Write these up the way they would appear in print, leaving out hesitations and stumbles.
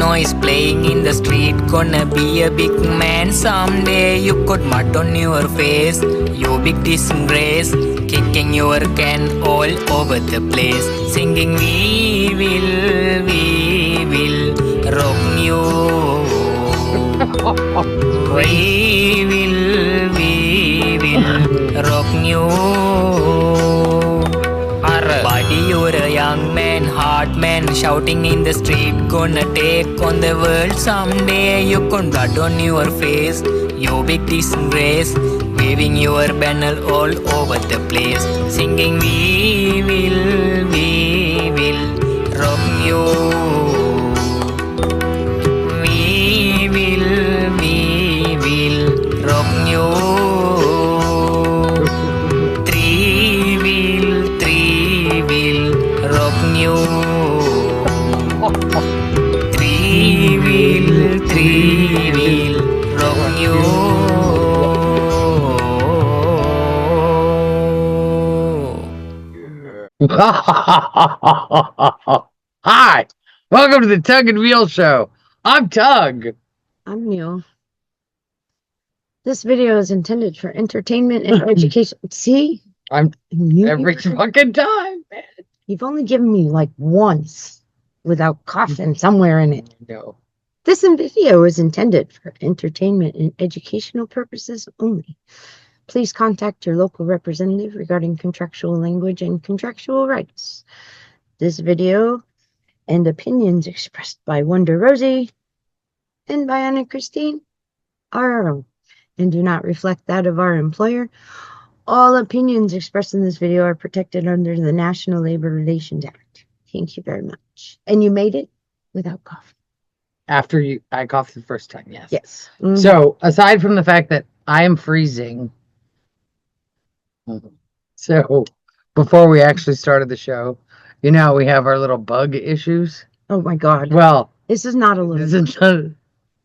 noise playing in the street. Gonna be a big man someday. You got mud on your face, you big disgrace. Kicking your can all over the place. Singing we will rock you. We will rock you. Buddy, you're a young man, hard man, shouting in the street. Gonna take on the world someday. You got blood on your face, you big disgrace. Waving your banner all over the place. Singing we will rock you. We will rock you. Three will rock you. Three will rock you. Hi, welcome to the Tug and Wheel Show. I'm Tug. I'm Neil. This video is intended for entertainment and education. See? I'm You- every fucking time, man. You've only given me like once without coughing somewhere in it. No. This video is intended for entertainment and educational purposes only. Please contact your local representative regarding contractual language and contractual rights. This video and opinions expressed by Wonder Rosie and by Anna Christine are our own and do not reflect that of our employer. All opinions expressed in this video are protected under the National Labor Relations Act. Thank you very much. And you made it without coughing. After I coughed the first time, yes. Yes. So, aside from the fact that I am freezing, so before we actually started the show, you know, we have our little bug issues. Oh my God. Well, This is not a little.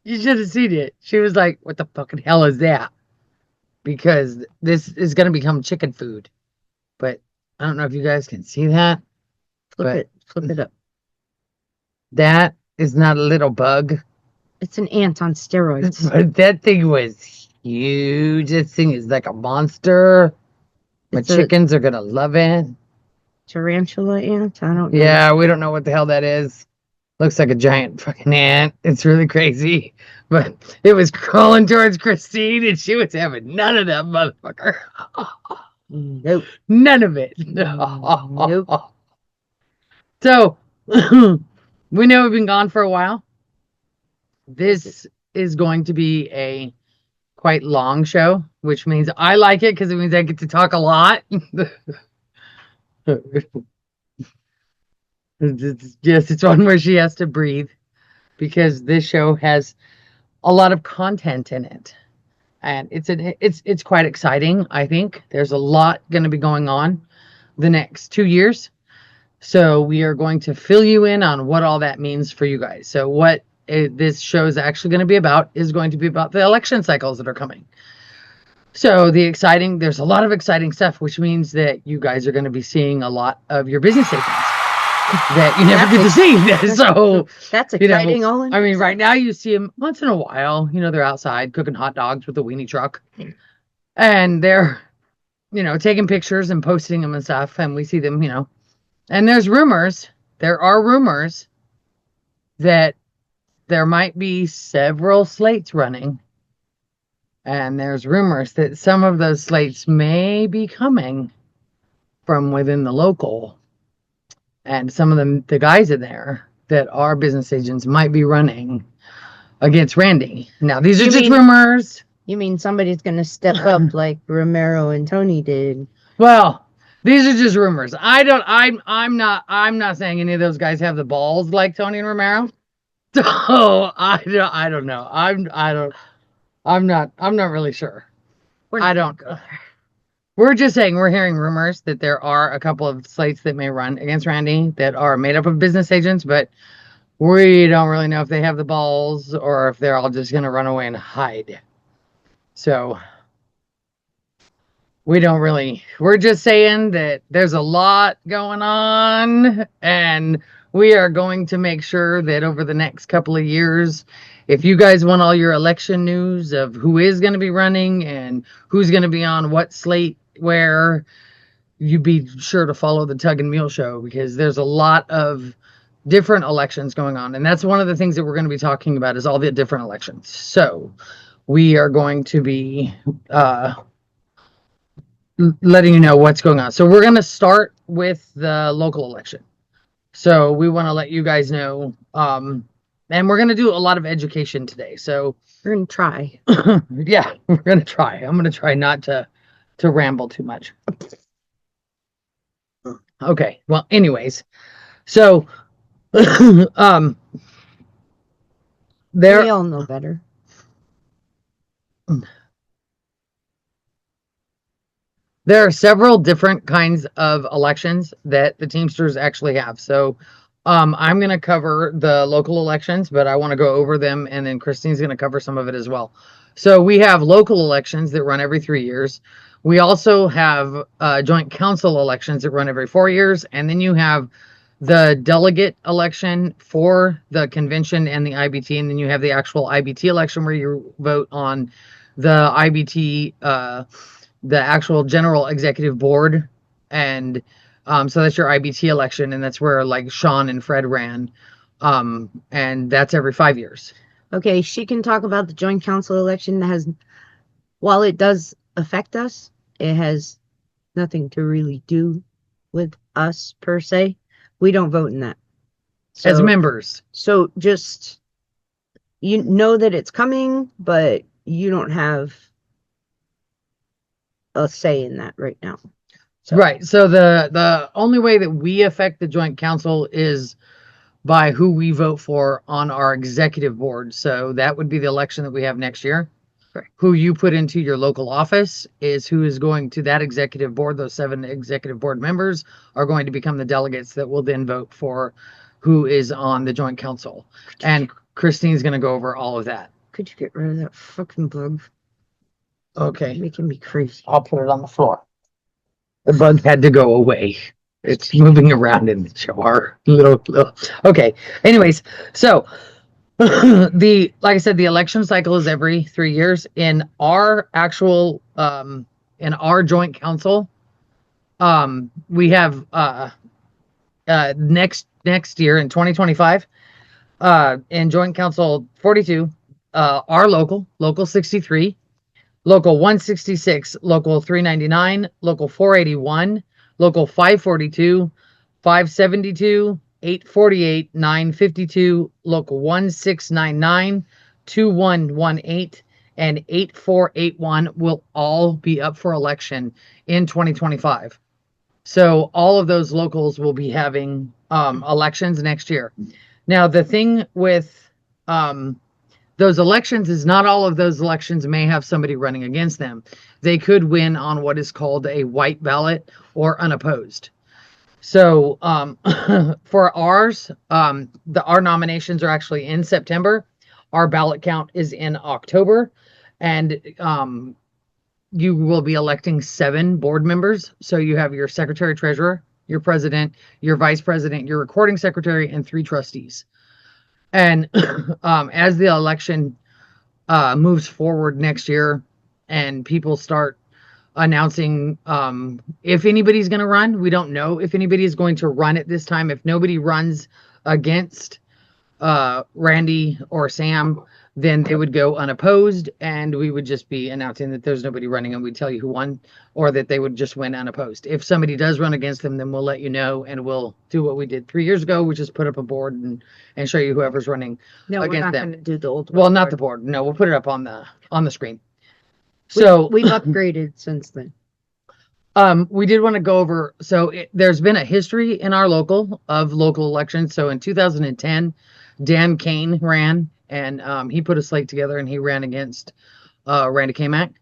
you should have seen it. She was like, "What the fucking hell is that?" Because this is going to become chicken food. But I don't know if you guys can see that. Flip it up. That is not a little bug. It's an ant on steroids. But that thing was huge. This thing is like a monster. My It's a chickens are going to love it. tarantula ant. I don't know. Yeah, we don't know what the hell that is. Looks like a giant fucking ant. It's really crazy. But it was crawling towards Christine and she was having none of that motherfucker. Nope. None of it. Nope. So, we know we've been gone for a while. This is going to be a quite long show, which means I like it because it means I get to talk a lot. Yes, it's one where she has to breathe because this show has a lot of content in it. And it's quite exciting, I think. There's a lot going to be going on the next 2 years. So we are going to fill you in on what all that means for you guys. So what this show is actually going to be about is going to be about the election cycles that are coming. So there's a lot of exciting stuff, which means that you guys are going to be seeing a lot of your business agents that you never get to see. So That's exciting. I mean, right now you see them once in a while. You know, they're outside cooking hot dogs with a weenie truck, and they're, taking pictures and posting them and stuff. And we see them, and there are rumors that there might be several slates running. And there's rumors that some of those slates may be coming from within the local. And some of the guys in there that are business agents might be running against Randy. Now, these are just rumors. You mean somebody's going to step up like Romero and Tony did? Well, these are just rumors. I'm not saying any of those guys have the balls like Tony and Romero. So I don't know. I'm not really sure. We're just saying we're hearing rumors that there are a couple of slates that may run against Randy that are made up of business agents, but we don't really know if they have the balls or if they're all just going to run away and hide. So we're just saying that there's a lot going on and we are going to make sure that over the next couple of years, if you guys want all your election news of who is going to be running and who's going to be on what slate where, you be sure to follow the Tug and Mule Show, because there's a lot of different elections going on. And that's one of the things that we're going to be talking about is all the different elections. So we are going to be letting you know what's going on. So we're going to start with the local election. So we want to let you guys know, and we're going to do a lot of education today. So We're gonna try. yeah, we're going to try. I'm going to try not to ramble too much. Okay. Well, anyways, so We there all know better. are several different kinds of elections that the Teamsters actually have. So I'm going to cover the local elections, but I want to go over them, and then Christine's going to cover some of it as well. So we have local elections that run every 3 years. We also have joint council elections that run every 4 years, and then you have the delegate election for the convention and the IBT, and then you have the actual IBT election where you vote on the IBT, the actual general executive board, and so that's your IBT election, and that's where like Sean and Fred ran, and that's every 5 years. Okay, she can talk about the joint council election that has, while it does affect us, it has nothing to really do with us per se. We don't vote in that. As So- members. So just, you know that it's coming, but you don't have a say in that right now. So- Right. So the only way that we affect the joint council is by who we vote for on our executive board. So that would be the election that we have next year. Correct. Who you put into your local office is who is going to that executive board. Those 7 executive board members are going to become the delegates that will then vote for who is on the joint council. And Christine's going to go over all of that. Could you get rid of that fucking bug? Okay. Making me crazy. I'll put it on the floor. The bug had to go away. It's moving around in the shower. Little. Okay. Anyways, so like I said, the election cycle is every 3 years. In our actual in our joint council, we have next year in 2025, in joint council 42, our local 63, local 166, local 399, local 481, local 542, 572, 848, 952, local 1699, 2118, and 8481 will all be up for election in 2025. So all of those locals will be having elections next year. Now, the thing with those elections is not all of those elections may have somebody running against them. They could win on what is called a white ballot or unopposed. So for ours, our nominations are actually in September. Our ballot count is in October, and you will be electing 7 board members. So you have your secretary treasurer, your president, your vice president, your recording secretary, and 3 trustees. And as the election moves forward next year and people start announcing if anybody's going to run, we don't know if anybody is going to run at this time. If nobody runs against Randy or Sam, then they would go unopposed, and we would just be announcing that there's nobody running, and we'd tell you who won, or that they would just win unopposed. If somebody does run against them, then we'll let you know, and we'll do what we did 3 years ago, which is put up a board and show you whoever's running. No, we're against not them. going to do the old. Well, not board. the board. No, we'll put it up on the screen. So we've upgraded since then. we did want to go over. So there's been a history in our local elections. So in 2010, Dan Kane ran, and he put a slate together, and he ran against Randy Kamack.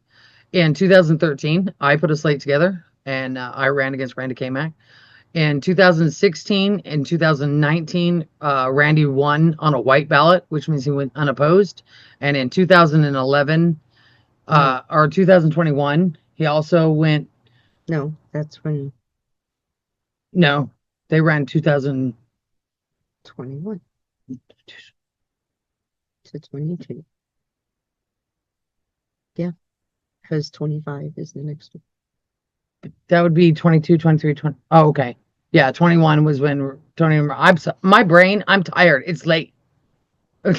In 2013, I put a slate together, and I ran against Randy Kamack. In 2016 and 2019, Randy won on a white ballot, which means he went unopposed. And in 2011 or 2021, he also went. No, that's when. No, they ran 2000. 21 to 22. Yeah, because 25 is the next one. That would be 22, 23, 20. Oh, okay. Yeah, 21 was when Tony, my brain, I'm tired. It's late. When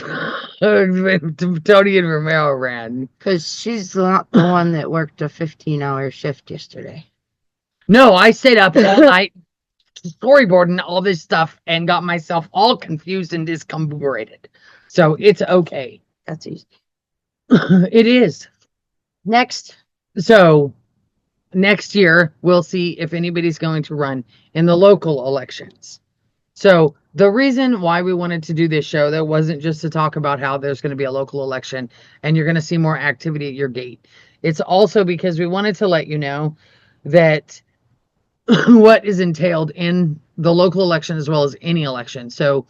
Tony and Romero ran. Because she's not the one that worked a 15-hour shift yesterday. No, I stayed up all night storyboarding all this stuff and got myself all confused and discombobulated. So it's okay. That's easy. It is. Next. So next year, we'll see if anybody's going to run in the local elections. So the reason why we wanted to do this show, though, wasn't just to talk about how there's going to be a local election and you're going to see more activity at your gate. It's also because we wanted to let you know that what is entailed in the local election as well as any election. So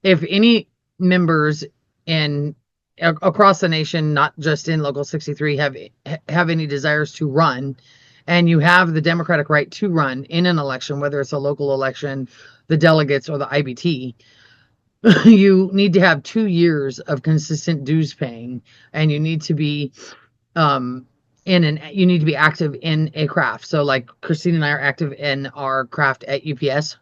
if any members in across the nation, not just in Local 63, have any desires to run, and you have the democratic right to run in an election, whether it's a local election, the delegates, or the IBT, you need to have 2 years of consistent dues paying, and you need to be you need to be active in a craft. So like Christine and I are active in our craft at UPS,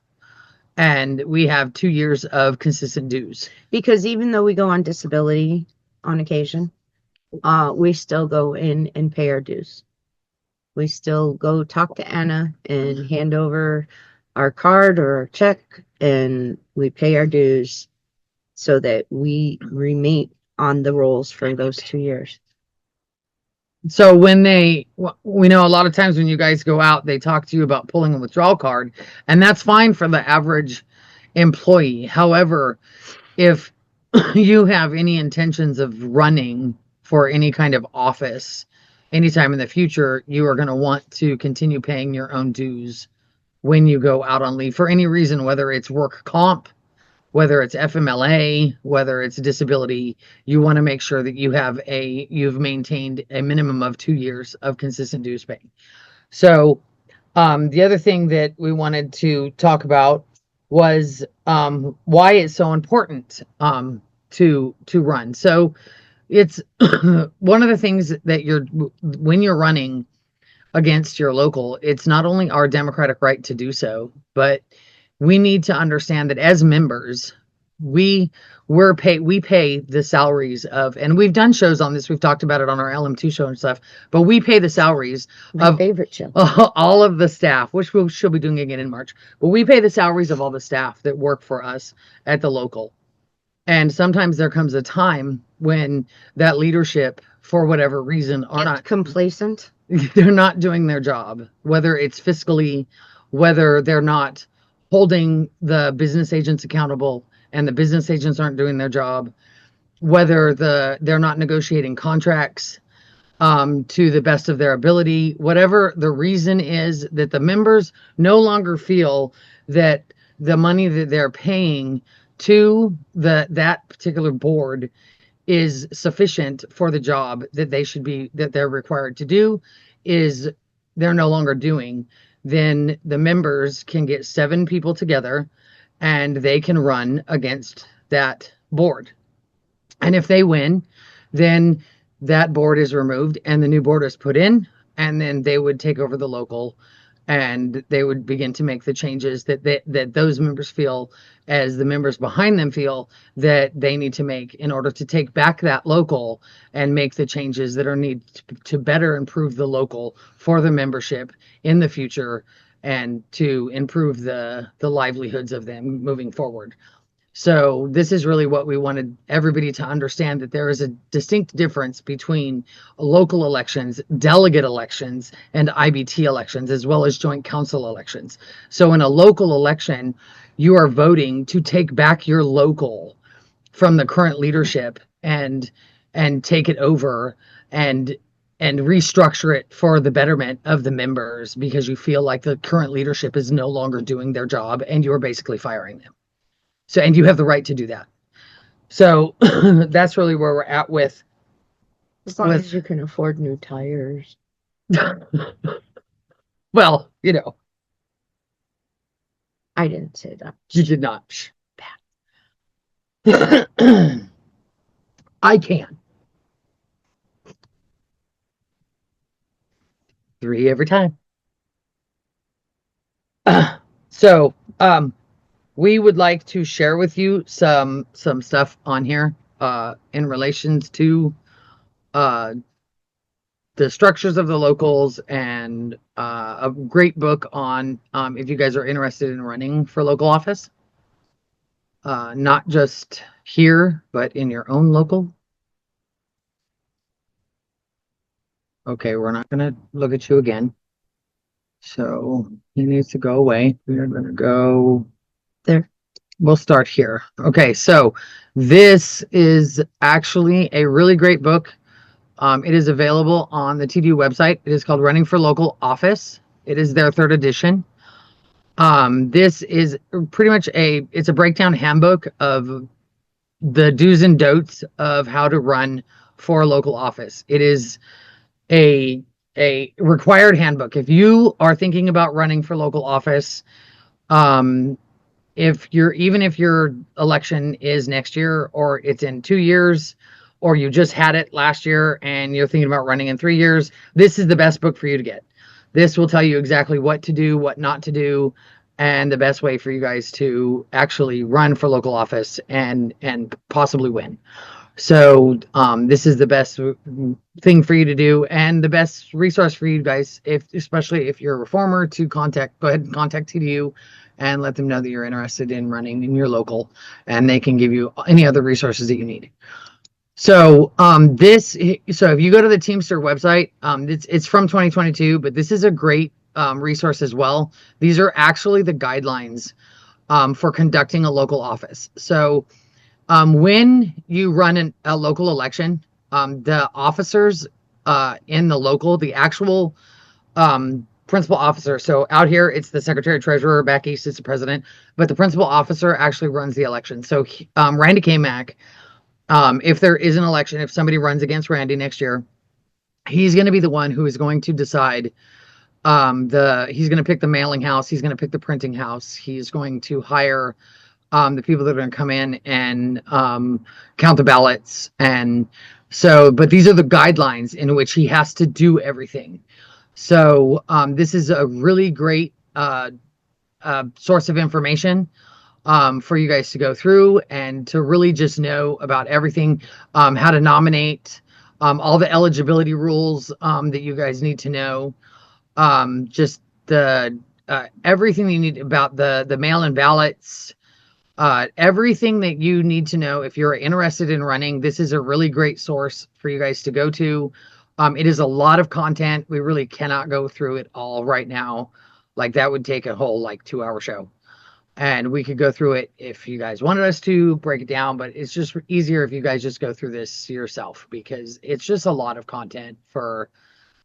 and we have 2 years of consistent dues. Because even though we go on disability on occasion, we still go in and pay our dues. We still go talk to Anna and hand over our card or our check, and we pay our dues so that we remain on the rolls for those 2 years. So when we know a lot of times when you guys go out, they talk to you about pulling a withdrawal card, and that's fine for the average employee. However, if you have any intentions of running for any kind of office anytime in the future, you are going to want to continue paying your own dues when you go out on leave for any reason, whether it's work comp, whether it's FMLA, whether it's disability. You want to make sure that you've maintained a minimum of 2 years of consistent dues paying. So the other thing that we wanted to talk about was why it's so important to run. So it's one of the things that when you're running against your local, it's not only our democratic right to do so, but we need to understand that as members, we pay the salaries of, and we've done shows on this, we've talked about it on our LM2 show and stuff, but we pay the salaries My of favorite show. all of the staff, which she'll be doing again in March, but we pay the salaries of all the staff that work for us at the local. And sometimes there comes a time when that leadership, for whatever reason, are not complacent. They're not doing their job, whether it's fiscally, whether they're not holding the business agents accountable and the business agents aren't doing their job, whether they're not negotiating contracts to the best of their ability, whatever the reason is, that the members no longer feel that the money that they're paying to that particular board is sufficient for the job that they're required to do, is they're no longer doing, then the members can get 7 people together and they can run against that board. And if they win, then that board is removed and the new board is put in, and then they would take over the local and they would begin to make the changes that those members feel, as the members behind them feel that they need to make in order to take back that local and make the changes that are needed to better improve the local for the membership in the future and to improve the livelihoods of them moving forward. So this is really what we wanted everybody to understand, that there is a distinct difference between local elections, delegate elections, and IBT elections, as well as joint council elections. So in a local election, you are voting to take back your local from the current leadership and take it over and restructure it for the betterment of the members, because you feel like the current leadership is no longer doing their job and you're basically firing them. So, and you have the right to do that. So that's really where we're at with. As long as you can afford new tires. Well, I didn't say that. you did not. Bad. I can. 3 every time. So, we would like to share with you some stuff on here in relations to the structures of the locals, and a great book on if you guys are interested in running for local office, not just here but in your own local. Okay, we're not going to look at you again, so he needs to go away. We are going to go There. We'll start here. Okay, so this is actually a really great book. It is available on the TDU website. It is called Running for Local Office. It is their 3rd edition. This is pretty much it's a breakdown handbook of the do's and don'ts of how to run for a local office. It is a required handbook. If you are thinking about running for local office, if your election is next year, or it's in 2 years, or you just had it last year and you're thinking about running in 3 years, this is the best book for you to get. This will tell you exactly what to do, what not to do, and the best way for you guys to actually run for local office and possibly win. So this is the best thing for you to do, and the best resource for you guys, especially if you're a reformer, to go ahead and contact TDU and let them know that you're interested in running in your local, and they can give you any other resources that you need. So so if you go to the Teamster website, it's from 2022, but this is a great resource as well. These are actually the guidelines for conducting a local office. So when you run a local election, the officers in the local, the actual principal officer. So out here, it's the secretary treasurer. Back east, it's the president. But the principal officer actually runs the election. So Randy K-Mac, if there is an election, if somebody runs against Randy next year, he's going to be the one who is going to decide. He's going to pick the mailing house. He's going to pick the printing house. He's going to hire the people that are going to come in and count the ballots. And so, but these are the guidelines in which he has to do everything. So this is a really great source of information for you guys to go through and to really just know about everything, how to nominate, all the eligibility rules that you guys need to know, just the everything you need about the mail-in ballots, everything that you need to know if you're interested in running. This is a really great source for you guys to go to. It is a lot of content. We really cannot go through it all right now. Like, that would take a whole 2-hour show. And we could go through it if you guys wanted us to break it down, but it's just easier if you guys just go through this yourself, because it's just a lot of content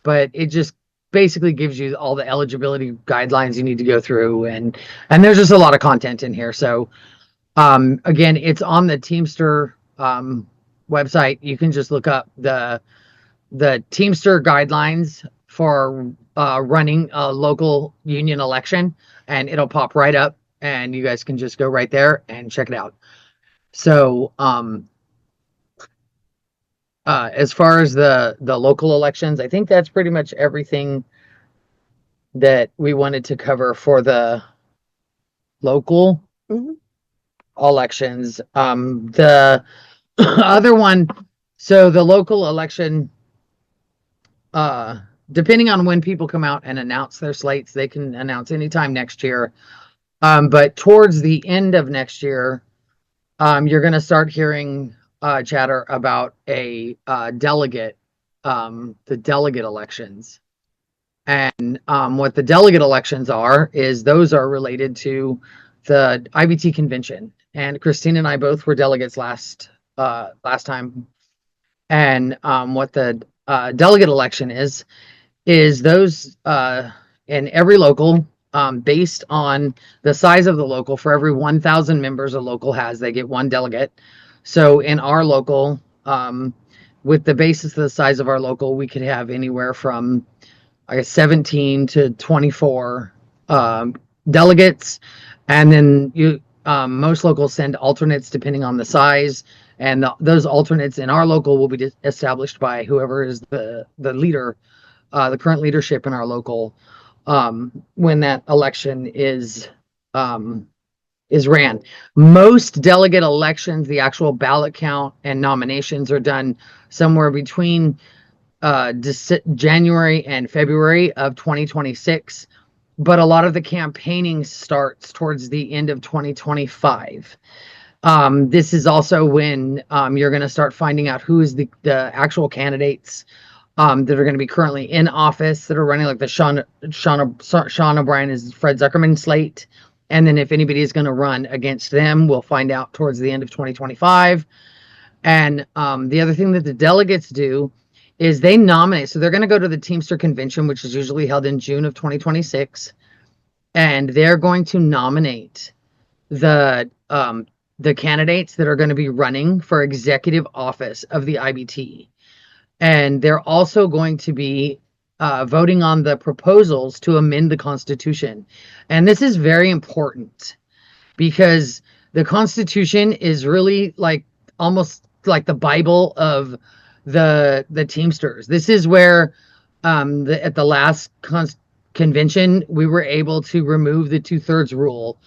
but it just basically gives you all the eligibility guidelines you need to go through. And there's just a lot of content in here. So again, it's on the Teamster website. You can just look up the Teamster guidelines for running a local union election, and it'll pop right up, and you guys can just go right there and check it out. So as far as the local elections, I think that's pretty much everything that we wanted to cover for the local elections. The other one, so the local election, depending on when people come out and announce their slates, they can announce anytime next year. But towards the end of next year, you're going to start hearing chatter about the delegate elections. And what the delegate elections are is those are related to the IBT convention. And Christine and I both were delegates last time. And what the delegate election is those in every local, based on the size of the local. For every 1,000 members a local has, they get one delegate. So in our local, with the basis of the size of our local, we could have anywhere from 17 to 24 delegates. And then most locals send alternates depending on the size, and those alternates in our local will be established by whoever is the leader, the current leadership in our local, when that election is ran. Most delegate elections, the actual ballot count and nominations are done somewhere between January and February of 2026, but a lot of the campaigning starts towards the end of 2025. This is also when you're going to start finding out who is the actual candidates that are going to be currently in office that are running, like the Sean O'Brien is Fred Zuckerman slate. And then if anybody is going to run against them, we'll find out towards the end of 2025. And the other thing that the delegates do is they nominate. So they're going to go to the Teamster Convention, which is usually held in June of 2026. And they're going to nominate the candidates that are going to be running for executive office of the IBT. And they're also going to be voting on the proposals to amend the Constitution. And this is very important because the Constitution is really like almost like the Bible of the Teamsters. This is where at the last convention, we were able to remove the 2/3 rule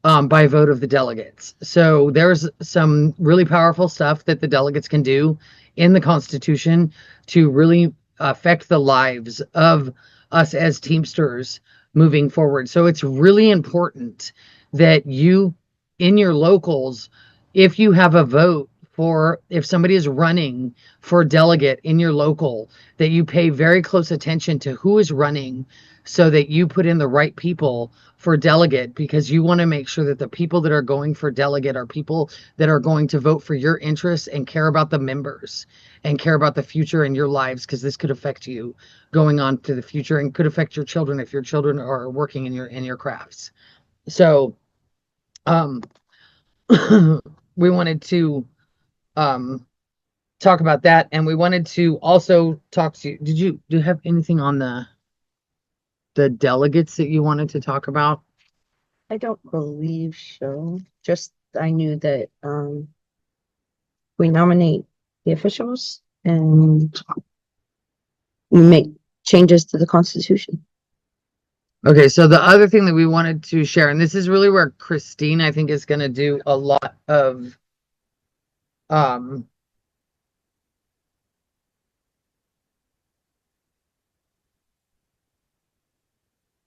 by vote of the delegates. So there's some really powerful stuff that the delegates can do in the Constitution to really affect the lives of us as Teamsters moving forward. So it's really important that you, in your locals, if you have a vote for, if somebody is running for delegate in your local, that you pay very close attention to who is running so that you put in the right people for delegate, because you want to make sure that the people that are going for delegate are people that are going to vote for your interests and care about the members and care about the future in your lives, because this could affect you going on to the future and could affect your children if your children are working in your crafts. So we wanted to talk about that, and we wanted to also talk to you. Do you have anything on the delegates that you wanted to talk about? I don't believe so. Just I knew that we nominate the officials and we make changes to the Constitution. Okay, so the other thing that we wanted to share, and this is really where Christine, I think, is going to do a lot of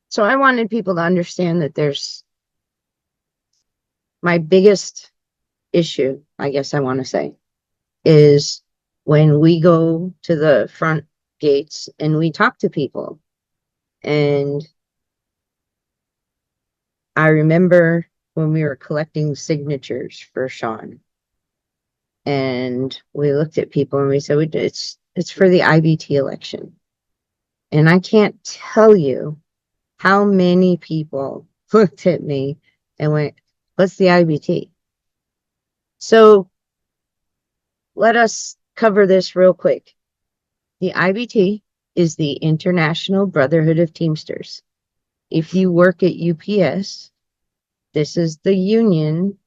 So I wanted people to understand that there's my biggest issue, I guess I want to say, is when we go to the front gates and we talk to people. And I remember when we were collecting signatures for Sean, and we looked at people and we said, it's for the IBT election. And I can't tell you how many people looked at me and went, what's the IBT? So let us cover this real quick. The IBT is the International Brotherhood of Teamsters. If you work at UPS, this is the union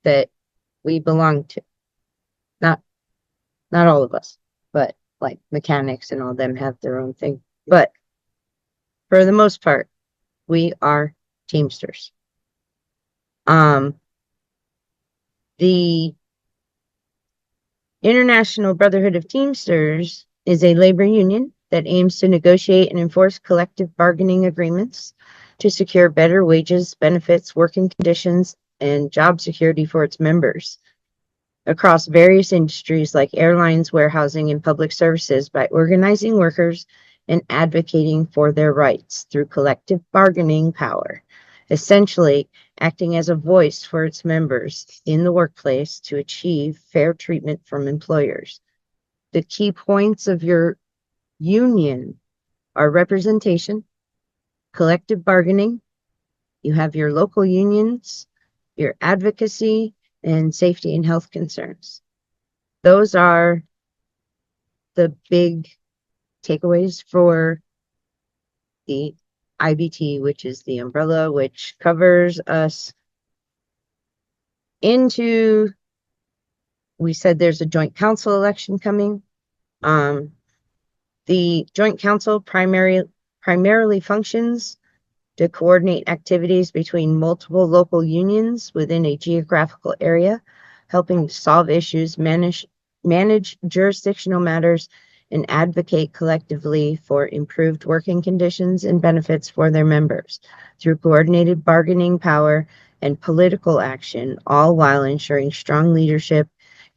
that we belong to. Not all of us, but like mechanics and all them have their own thing. But for the most part, we are Teamsters. The International Brotherhood of Teamsters is a labor union that aims to negotiate and enforce collective bargaining agreements to secure better wages, benefits, working conditions, and job security for its members across various industries like airlines, warehousing, and public services by organizing workers and advocating for their rights through collective bargaining power, essentially acting as a voice for its members in the workplace to achieve fair treatment from employers. The key points of your union are representation, collective bargaining, you have your local unions, your advocacy, and safety and health concerns. Those are the big takeaways for the IBT, which is the umbrella which covers us into, we said there's a joint council election coming. The joint council primarily functions to coordinate activities between multiple local unions within a geographical area, helping to solve issues, manage jurisdictional matters, and advocate collectively for improved working conditions and benefits for their members through coordinated bargaining power and political action, all while ensuring strong leadership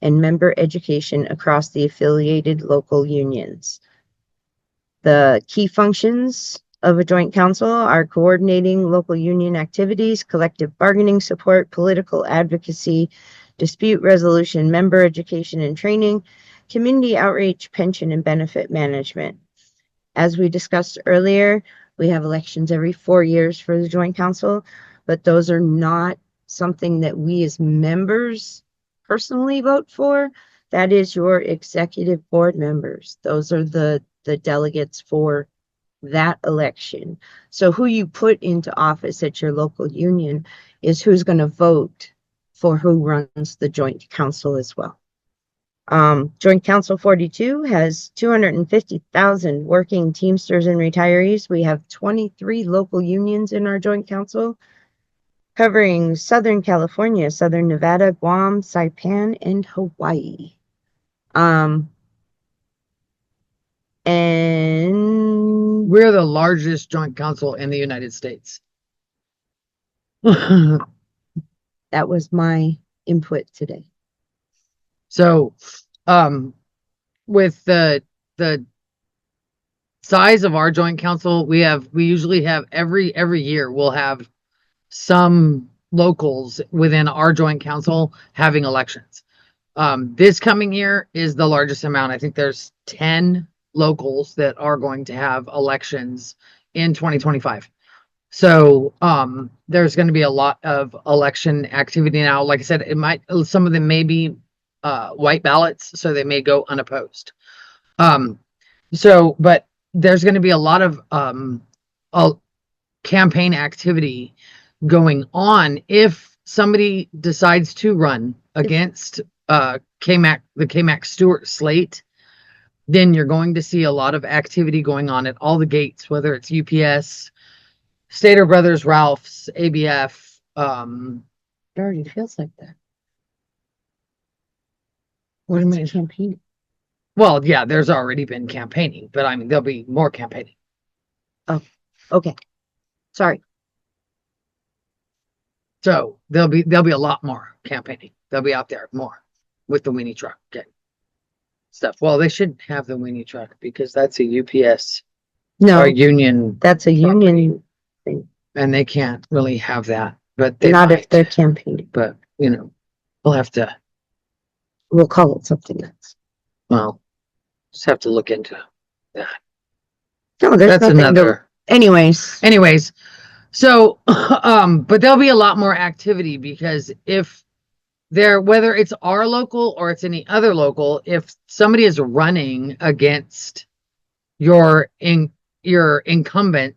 and member education across the affiliated local unions. The key functions of a joint council are coordinating local union activities, collective bargaining support, political advocacy, dispute resolution, member education and training, community outreach, pension and benefit management. As we discussed earlier, we have elections every 4 years for the joint council, but those are not something that we as members personally vote for. That is your executive board members. Those are the delegates for that election. So who you put into office at your local union is who's going to vote for who runs the joint council as well. Joint Council 42 has 250,000 working Teamsters and retirees. We have 23 local unions in our joint council, covering Southern California, Southern Nevada, Guam, Saipan, and Hawaii. And We're the largest joint council in the United States. that was my input today. So, with the size of our joint council, we usually have every year we'll have some locals within our joint council having elections. This coming year is the largest amount. I think there's 10 locals that are going to have elections in 2025. So there's going to be a lot of election activity now. Like I said, some of them may be white ballots, so they may go unopposed. But there's going to be a lot of campaign activity going on if somebody decides to run against the KMAC Stewart slate. Then you're going to see a lot of activity going on at all the gates, whether it's UPS, Stater Brothers, Ralph's, ABF. It already feels like that. What do you mean? Campaign. Well, yeah, there's already been campaigning, but I mean, there'll be more campaigning. Oh, okay. Sorry. So there'll be a lot more campaigning. They'll be out there more with the weenie truck getting stuff. Well, they should have the weenie truck because that's a UPS No, or union, that's a union thing. and they can't really have that. But they Not if might. they're campaigning. But we'll have to. We'll call it something else. Well, just have to look into that. No, there's That's nothing to- another. Anyways, So, but there'll be a lot more activity because whether it's our local or it's any other local, if somebody is running against your incumbent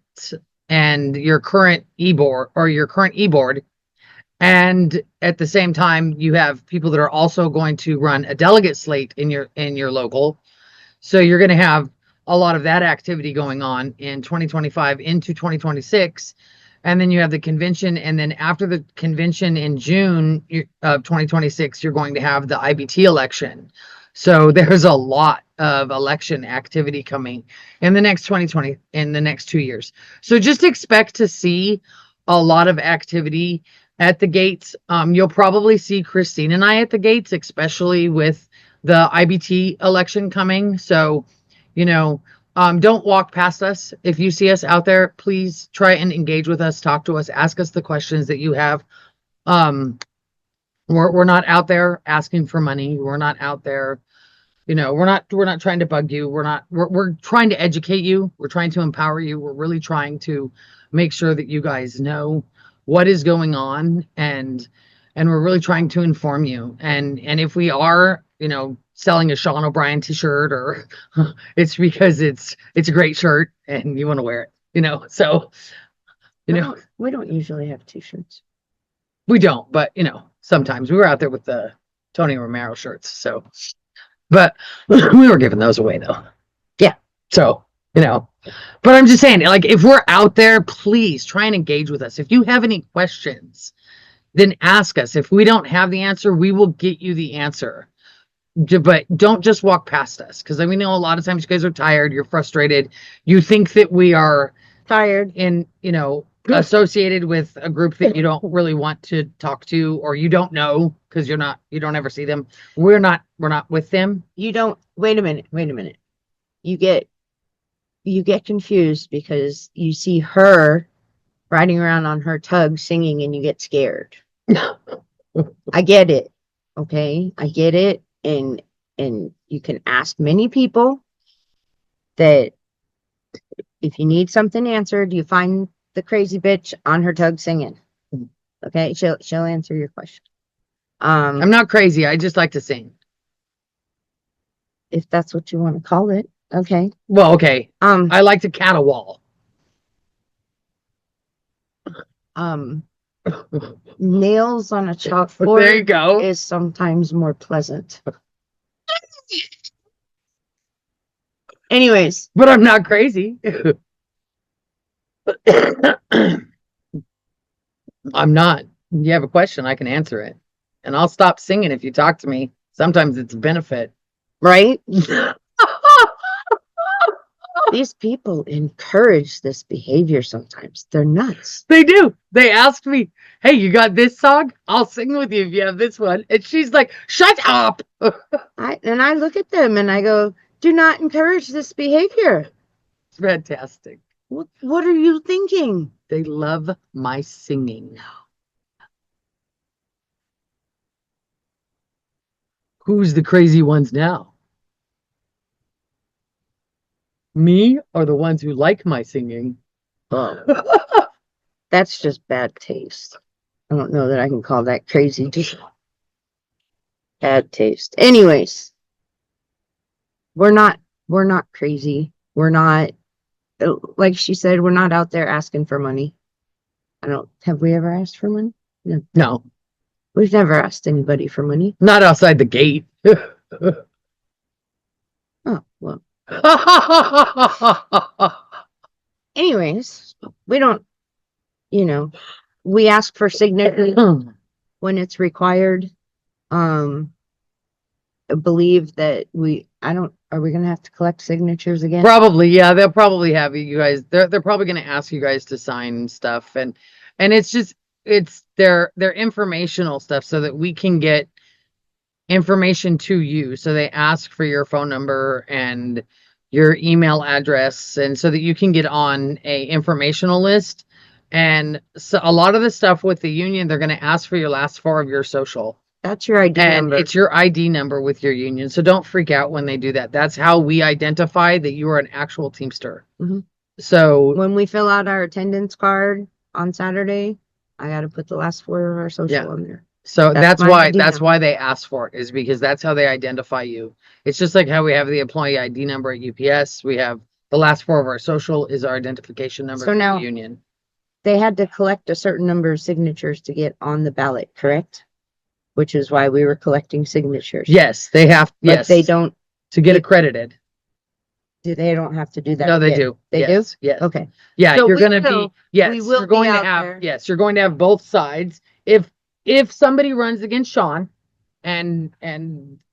and your current e-board, and at the same time you have people that are also going to run a delegate slate in your local, so you're going to have a lot of that activity going on in 2025 into 2026. And then you have the convention, and then after the convention in June of 2026, you're going to have the IBT election. So there's a lot of election activity coming in the next 2 years. So just expect to see a lot of activity at the gates. You'll probably see Christine and I at the gates, especially with the IBT election coming. So, don't walk past us. If you see us out there, please try and engage with us, talk to us, ask us the questions that you have. We're not out there asking for money. We're not out there, we're not trying to bug you. We're trying to educate you. We're trying to empower you. We're really trying to make sure that you guys know what is going on, and we're really trying to inform you. And if we are, selling a Sean O'Brien t-shirt, or it's because it's a great shirt and you want to wear it, so we don't usually have t-shirts. we don't, but sometimes. We were out there with the Tony Romero shirts, so, but we were giving those away though. Yeah. So, but I'm just saying, like, if we're out there, please try and engage with us. If you have any questions, then ask us. If we don't have the answer, we will get you the answer. But don't just walk past us, because we know a lot of times you guys are tired, you're frustrated, you think that we are Tired. in, associated with a group that you don't really want to talk to, or you don't know because you don't ever see them. We're not with them. You don't, wait a minute. You get confused because you see her riding around on her tug singing and you get scared. I get it. Okay. I get it. And you can ask many people that if you need something answered, you find the crazy bitch on her tug singing. Okay. She'll answer your question. I'm not crazy. I just like to sing. If that's what you want to call it. Okay. Well, okay. I like to caterwaul. Nails on a chalkboard There you go. is sometimes more pleasant. Anyways, But I'm not crazy. I'm not. You have a question, I can answer it. And I'll stop singing if you talk to me. Sometimes it's a benefit. right? These people encourage this behavior sometimes. They're nuts. They do. They asked me, hey, you got this song? I'll sing with you if you have this one. And she's like, shut up. I look at them and I go, do not encourage this behavior. It's fantastic. What are you thinking? They love my singing. Who's the crazy ones now? Me or the ones who like my singing? Oh, that's just bad taste. I don't know that I can call that crazy. Just bad taste. Anyways, we're not crazy. We're not, like she said, we're not out there asking for money. Have we ever asked for money? No, We've never asked anybody for money. not outside the gate. Oh, well. Anyways, we don't, we ask for signature when it's required. I believe that are we going to have to collect signatures again? Probably, yeah. They'll probably have you guys. They're probably going to ask you guys to sign stuff, and it's their informational stuff so that we can get information to you. So they ask for your phone number and your email address, and so that you can get on a informational list. And so a lot of the stuff with the union, they're going to ask for your last four of your social. That's your ID And number. it's your ID number with your union. So don't freak out when they do that. That's how we identify that you are an actual Teamster. Mhm. So When we fill out our attendance card on Saturday, I got to put the last four of our social Yeah. on there. that's That's my why ID that's number. why they ask for it, is because that's how they identify you. It's just like how we have the employee ID number at UPS. We have the last four of our social is our identification number So for now- the union. They had to collect a certain number of signatures to get on the ballot, correct? Which is why we were collecting signatures. Yes, they have. But Yes, they don't, to get accredited. they don't have to do that. No, they again. do. They Yes, Yes. do? Okay. Yeah, So you're we gonna will- be, yes, we will you're going be to out have, there. yes, you're going to have both sides. If somebody runs against Sean, and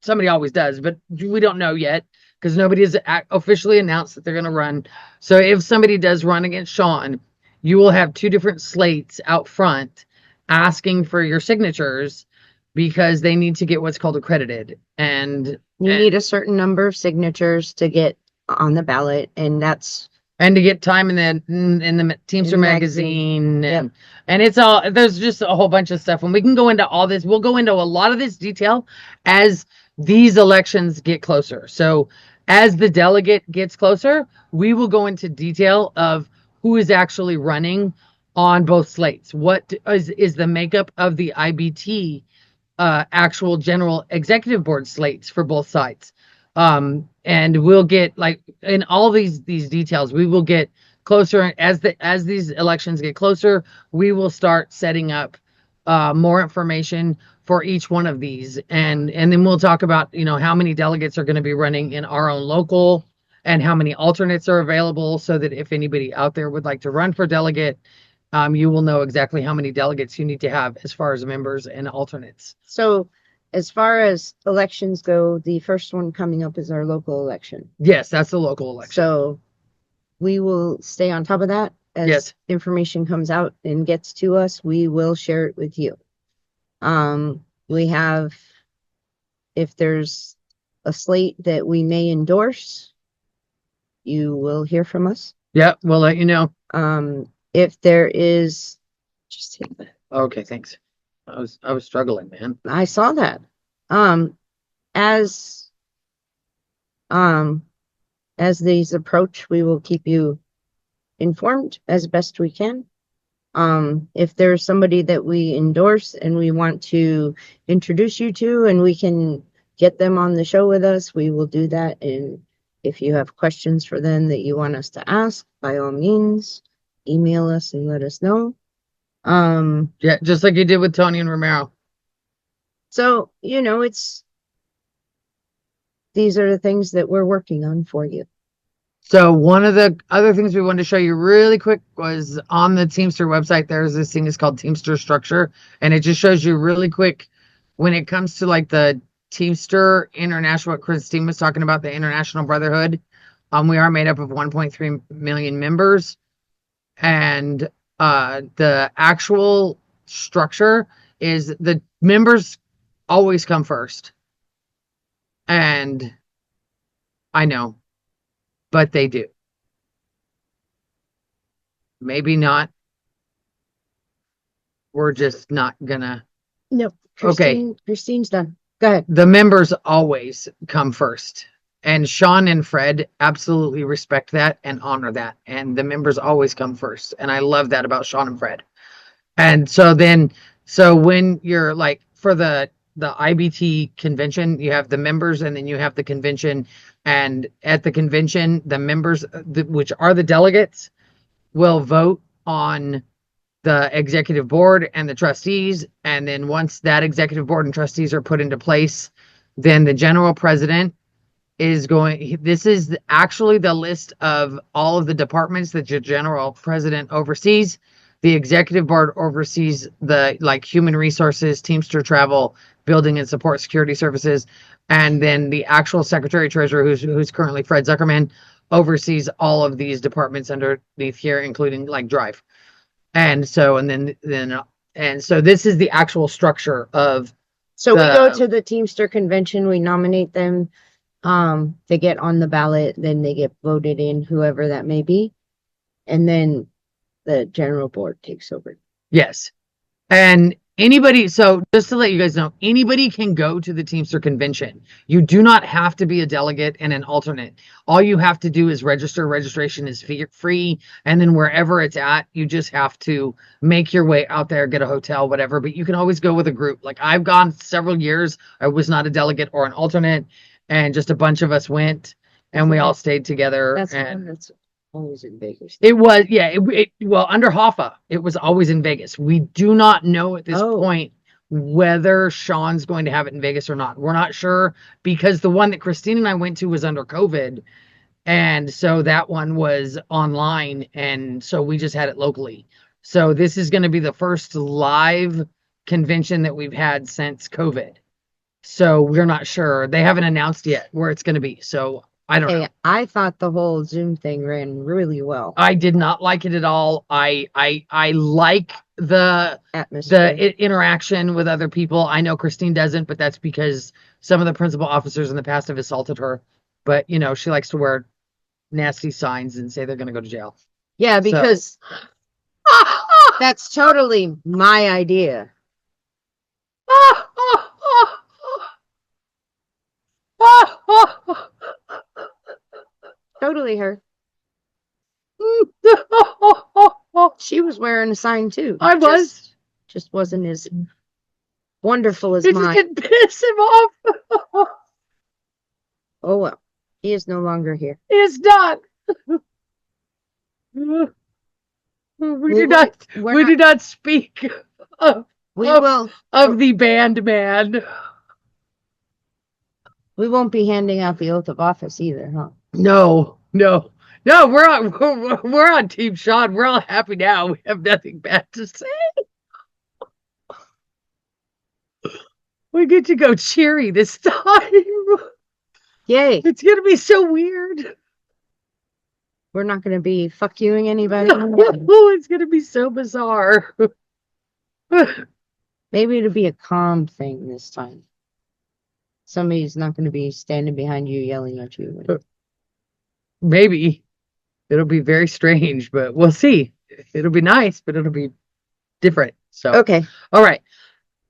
somebody always does, but we don't know yet because nobody has officially announced that they're going to run. So if somebody does run against Sean, you will have two different slates out front asking for your signatures because they need to get what's called accredited. And You need a certain number of signatures to get on the ballot, and that's to get time in the Teamster In the magazine, Yep. and it's all, there's just a whole bunch of stuff, and we can go into all this. We'll go into a lot of this detail as these elections get closer. So as the delegate gets closer, we will go into detail of who is actually running on both slates. What is the makeup of the IBT actual general executive board slates for both sides. And we'll get, like, in all these details, we will get closer as these elections get closer. We will start setting up more information for each one of these. And then we'll talk about, how many delegates are going to be running in our own local and how many alternates are available so that if anybody out there would like to run for delegate, you will know exactly how many delegates you need to have as far as members and alternates. So as far as elections go, the first one coming up is our local election. Yes, that's the local election. So we will stay on top of that. As Yes. information comes out and gets to us, we will share it with you. We have, if there's a slate that we may endorse, you will hear from us. Yep, we'll let you know. If there is, just hit that. Okay, thanks. I was struggling, man. I saw that. As these approach, we will keep you informed as best we can. If there's somebody that we endorse and we want to introduce you to and we can get them on the show with us, we will do that. And if you have questions for them that you want us to ask, by all means, email us and let us know. Yeah, just like you did with Tony and Romero. So, these are the things that we're working on for you. So one of the other things we wanted to show you really quick was on the Teamster website, there's this thing is called Teamster Structure. And it just shows you really quick when it comes to like the Teamster International, what Christine was talking about, the International Brotherhood. We are made up of 1.3 million members. And the actual structure is the members always come first. And I know, but they do. Maybe not. We're just not gonna. Nope. Okay. Christine's done. Go ahead. The members always come first. And Sean and Fred absolutely respect that and honor that. And the members always come first. And I love that about Sean and Fred. And so when you're like for the IBT convention, you have the members and then you have the convention. And at the convention, the members, which are the delegates, will vote on the executive board and the trustees. And then once that executive board and trustees are put into place, then the general president is going, this is actually the list of all of the departments that your general president oversees. The executive board oversees the human resources, Teamster travel, building and support security services. And then the actual secretary treasurer, who's currently Fred Zuckerman, oversees all of these departments underneath here, including Drive. And so, so this is the actual structure of. So we go to the Teamster convention, we nominate them, they get on the ballot, then they get voted in, whoever that may be. And then the general board takes over. Yes. And anybody, so just to let you guys know, anybody can go to the Teamster convention. You do not have to be a delegate and an alternate. All you have to do is register. Registration is free. And then wherever it's at, you just have to make your way out there, get a hotel, whatever. But you can always go with a group. I've gone several years. I was not a delegate or an alternate. And just a bunch of us went and we all stayed together. That's always in Vegas. It was, yeah. Well, under Hoffa, it was always in Vegas. We do not know at this point whether Sean's going to have it in Vegas or not. We're not sure because the one that Christine and I went to was under COVID. And so that one was online. And so we just had it locally. So this is going to be the first live convention that we've had since COVID. So we're not sure. They haven't announced yet where it's going to be. So I don't know. I thought the whole Zoom thing ran really well. I did not like it at all. I like the atmosphere, the interaction with other people. I know Christine doesn't, but that's because some of the principal officers in the past have assaulted her. But she likes to wear nasty signs and say they're going to go to jail. Yeah, because that's totally my idea. Totally her. She was wearing a sign too. I was. Just wasn't as wonderful as You mine. just didn't piss him off. Oh well. He is no longer here. It's not. We do not speak of We Oh. will. of the band man. We won't be handing out the oath of office either, huh? No. We're on Team Sean. We're all happy now. We have nothing bad to say. We get to go cheery this time. Yay! It's gonna be so weird. We're not going to be fuck youing anybody. It's gonna be so bizarre. Maybe it'll be a calm thing this time. Somebody's not going to be standing behind you yelling at you. Maybe it'll be very strange, but we'll see. It'll be nice, but it'll be different. So Okay. all right.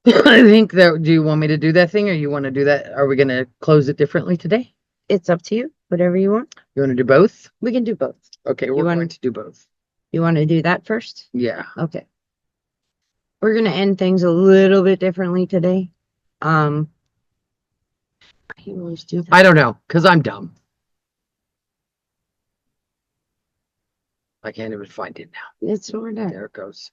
I think that, do you want me to do that thing, or you want to do that? Are we going to close it differently today? It's up to you. Whatever you want. You want to do both? We can do both. Okay, we're going to do both. You want to do that first? Yeah. Okay. We're going to end things a little bit differently today. I always do that. I don't know, because I'm dumb. I can't even find it now. It's over there. There it goes.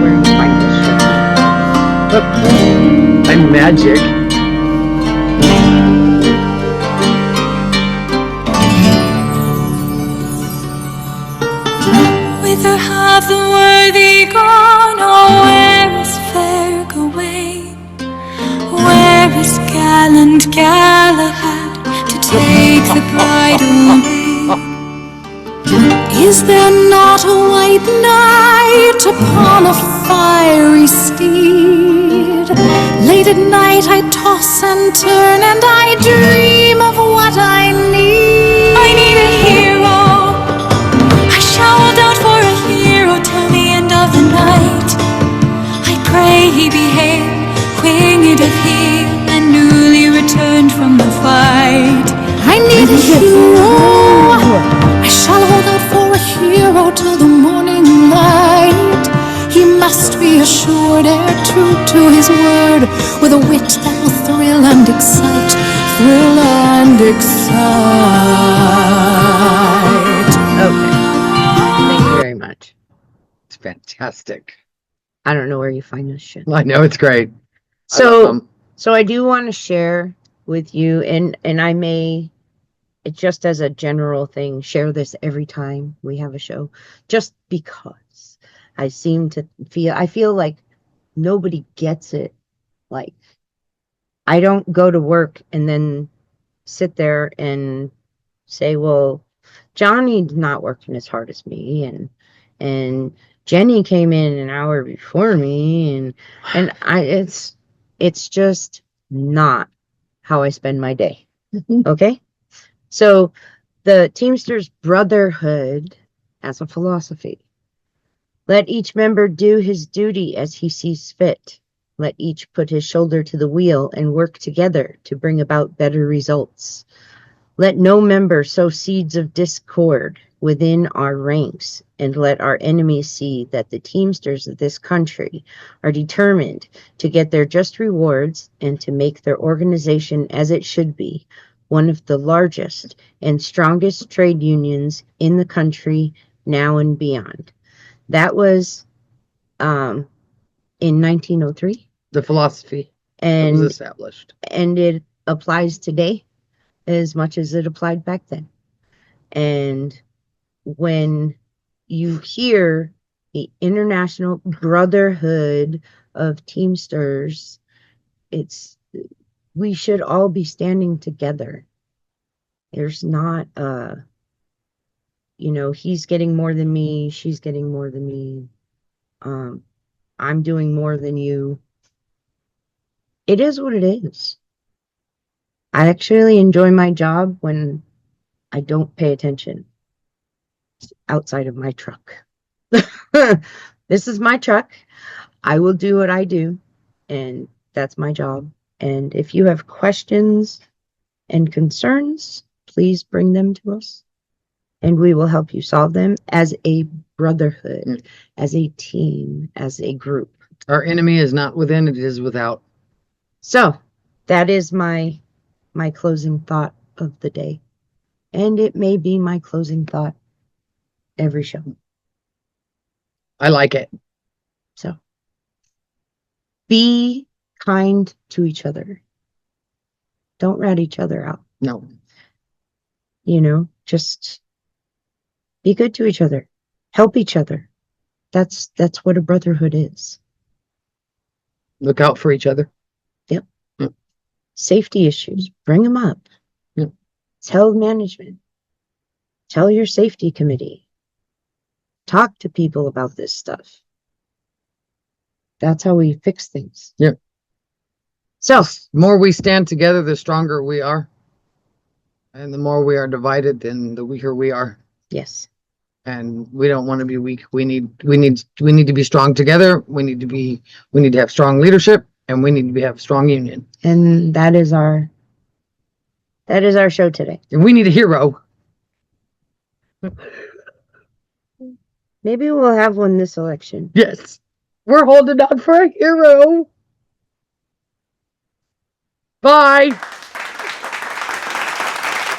Where you find this shit. I'm magic. Whither have the worthy gone? Oh, where is fair Gawain? Where is gallant Galahad to take the bride away? Is there not a white knight upon a fiery steed? Late at night I toss and turn and I dream of what I need. I need a hero. I shout out for a hero till the end of the night. I pray he be hale, winged of heel, and newly returned from the fight. I need a hero. I shall hold out for a hero till the morning light. He must be assured, ere true to his word, with a wit that will thrill and excite, thrill and excite. Okay. Thank you very much. It's fantastic. I don't know where you find this shit. I know, it's great. So I do want to share with you, and I may, just as a general thing, share this every time we have a show, just because I feel like nobody gets it. Like, I don't go to work and then sit there and say, well, Johnny's not working as hard as me, and Jenny came in an hour before me, and it's just not how I spend my day. Okay? So the Teamsters Brotherhood has a philosophy. Let each member do his duty as he sees fit. Let each put his shoulder to the wheel and work together to bring about better results. Let no member sow seeds of discord within our ranks, and let our enemies see that the Teamsters of this country are determined to get their just rewards and to make their organization, as it should be, one of the largest and strongest trade unions in the country now and beyond. That was in 1903. The philosophy that was established. And it applies today as much as it applied back then. And when you hear the International Brotherhood of Teamsters, we should all be standing together. There's not he's getting more than me, she's getting more than me, I'm doing more than you. It is what it is. I actually enjoy my job when I don't pay attention outside of my truck. This is my truck. I will do what I do, and that's my job. And if you have questions and concerns, please bring them to us, and we will help you solve them as a brotherhood, as a team, as a group. Our enemy is not within, it is without. So that is my closing thought of the day. And it may be my closing thought every show. I like it. So be kind to each other. Don't rat each other out. No. Just be good to each other. Help each other. That's what a brotherhood is. Look out for each other. Safety issues, bring them up. Yeah. Tell management. Tell your safety committee. Talk to people about this stuff. That's how we fix things. Yeah. So, The more we stand together, the stronger we are. And the more we are divided, then the weaker we are. yes. And we don't want to be weak. We need to be strong together. We need to have strong leadership, and we need to have strong union. And that is our show today. And we need a hero. Maybe we'll have one this election. Yes. We're holding on for a hero. Bye.